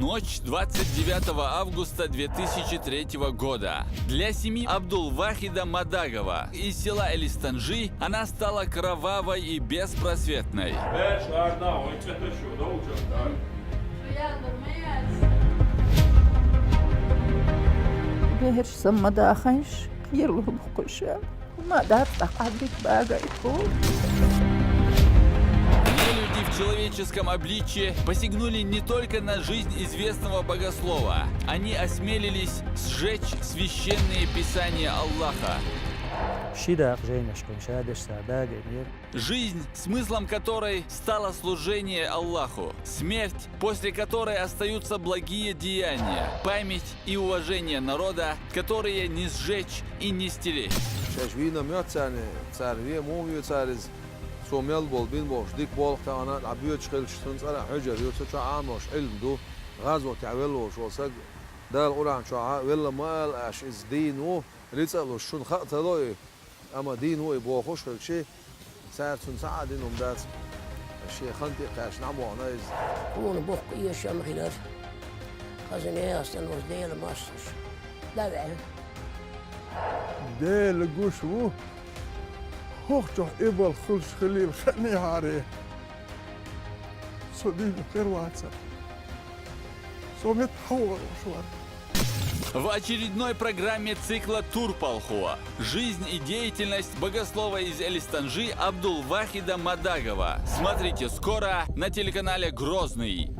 Ночь 29 августа 2003 года. Для семьи Абдул-Вахида Мадагова из села Элистанжи она стала кровавой и беспросветной. بهش ثم داخنش يرلو بخشام ما دافت قبلك باقي يكون. Нелюди в человеческом обличье посягнули не только на жизнь известного богослова. Они осмелились сжечь священные писания Аллаха. Жизнь, смыслом которой стало служение Аллаху. Смерть, после которой остаются благие деяния. Память и уважение народа, которые не сжечь и не стереть. سوميل بولبين بوش ديك بولق تانا عبيوت شخيل شتنس أنا حجر يوتش عاموش علم دو غازو تعويلوش وسق دال قران شو ولا مال أش إز دينو ريتسالو شون خاطلوي أما دينو يبوخوش كل شيء ساعة سن ساعة دينهم دات الشيء خنتي قاش نعمو عنايز كون بوخ إيش يوم خلاف خزني أصلا وزدي الماستش لا بعه ديل قوشو هوخجو إبل خلش خليل خني هاري صديق غير واتساب صومت حور وشوار. В очередной программе цикла Турпалхуа «Жизнь и деятельность богослова из Элистанжи Абдул-Вахида Мадагова». Смотрите скоро на телеканале Грозный.